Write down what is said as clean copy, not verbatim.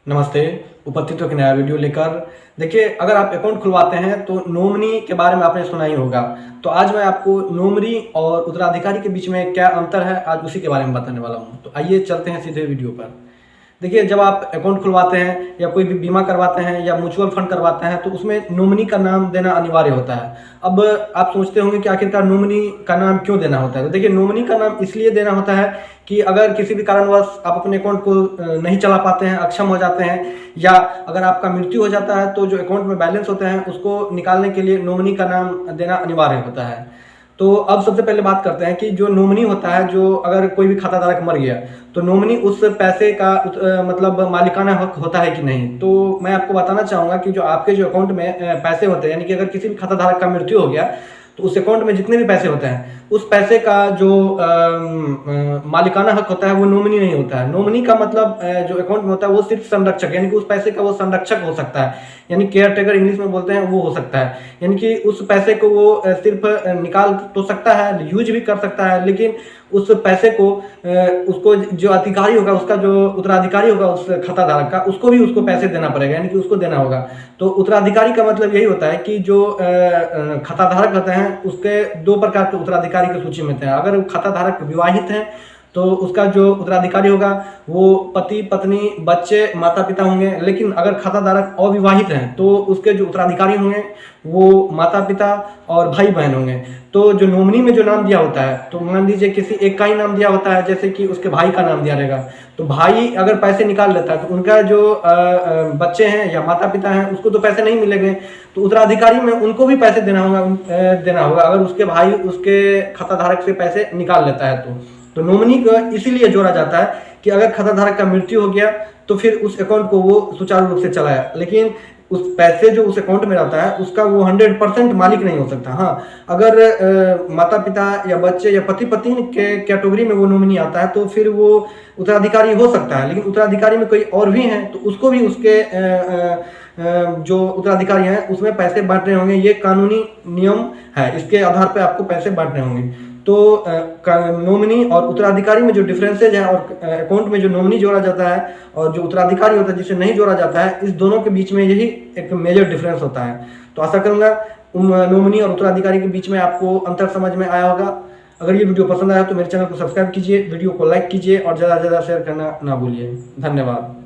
नमस्ते। उपस्थित हो एक नया वीडियो लेकर। देखिए, अगर आप अकाउंट खुलवाते हैं तो नॉमिनी के बारे में आपने सुना ही होगा। तो आज मैं आपको नॉमिनी और उत्तराधिकारी के बीच में क्या अंतर है, आज उसी के बारे में बताने वाला हूँ। तो आइए चलते हैं सीधे वीडियो पर। देखिए, जब आप अकाउंट खुलवाते हैं या कोई भी बीमा करवाते हैं या म्यूचुअल फंड करवाते हैं तो उसमें नॉमिनी का नाम देना अनिवार्य होता है। अब आप सोचते होंगे कि आखिरकार नॉमिनी का नाम क्यों देना होता है। तो देखिए, नॉमिनी का नाम इसलिए देना होता है कि अगर किसी भी कारणवश आप अपने अकाउंट को नहीं चला पाते हैं, अक्षम हो जाते हैं, या अगर आपका मृत्यु हो जाता है तो जो अकाउंट में बैलेंस होते हैं उसको निकालने के लिए नॉमिनी का नाम देना अनिवार्य होता है। तो अब सबसे पहले बात करते हैं कि जो नॉमिनी होता है, जो अगर कोई भी खाताधारक मर गया तो नॉमिनी उस पैसे का मतलब मालिकाना हक होता है कि नहीं। तो मैं आपको बताना चाहूँगा कि जो आपके जो अकाउंट में पैसे होते हैं, यानी कि अगर किसी भी खाताधारक का मृत्यु हो गया तो उस अकाउंट में जितने भी पैसे होते हैं उस पैसे का जो मालिकाना हक होता है वो नॉमिनी नहीं होता है। नॉमिनी का मतलब जो अकाउंट में होता है वो सिर्फ संरक्षक, यानी कि उस पैसे का वो संरक्षक हो सकता है, यानी केयर टेकर इंग्लिश में बोलते हैं, वो हो सकता है। यानी कि उस पैसे को वो सिर्फ निकाल तो सकता है, यूज भी कर सकता है, लेकिन उस पैसे को उसको जो अधिकारी होगा, उसका जो उत्तराधिकारी होगा उस खाताधारक का, उसको भी उसको पैसे देना पड़ेगा, यानी कि उसको देना होगा। तो उत्तराधिकारी का मतलब यही होता है कि जो खाताधारक होते हैं उसके दो प्रकार के उत्तराधिकारी की सूची में थे। अगर खाताधारक विवाहित हैं तो उसका जो उत्तराधिकारी होगा वो पति पत्नी बच्चे माता पिता होंगे, लेकिन अगर खाताधारक अविवाहित हैं तो उसके जो उत्तराधिकारी होंगे वो माता पिता और भाई बहन होंगे। तो जो नॉमिनी में जो नाम दिया होता है, तो मान लीजिए किसी एक का ही नाम दिया होता है, जैसे कि उसके भाई का नाम दिया रहेगा, तो भाई अगर पैसे निकाल लेता है तो उनका जो बच्चे हैं या माता पिता हैं उसको तो पैसे नहीं मिलेंगे, तो उत्तराधिकारी में उनको भी पैसे देना होगा अगर उसके भाई उसके खाताधारक से पैसे निकाल लेता है। तो नॉमिनी को इसीलिए जोड़ा जाता है कि अगर खाताधारक का मृत्यु हो गया तो फिर उस अकाउंट को वो सुचारू रूप से चलाया, लेकिन उस पैसे जो उस अकाउंट में रहता है उसका वो 100% मालिक नहीं हो सकता। हाँ, अगर माता पिता या बच्चे या पति पत्नी के कैटेगरी में वो नॉमिनी आता है तो फिर वो उत्तराधिकारी हो सकता है, लेकिन उत्तराधिकारी में कोई और भी हैं तो उसको भी उसके जो उत्तराधिकारी हैं उसमें पैसे बांटने होंगे। ये कानूनी नियम है, इसके आधार पर आपको पैसे बांटने होंगे। तो नॉमिनी और उत्तराधिकारी में जो डिफरेंसेज है, और अकाउंट में जो नॉमिनी जोड़ा जाता है और जो उत्तराधिकारी होता है जिसे नहीं जोड़ा जाता है, इस दोनों के बीच में यही एक मेजर डिफरेंस होता है। तो आशा करूंगा नॉमिनी और उत्तराधिकारी के बीच में आपको अंतर समझ में आया होगा। अगर ये वीडियो पसंद आया तो मेरे चैनल को सब्सक्राइब कीजिए, वीडियो को लाइक कीजिए और ज़्यादा से ज़्यादा शेयर करना ना भूलिए। धन्यवाद।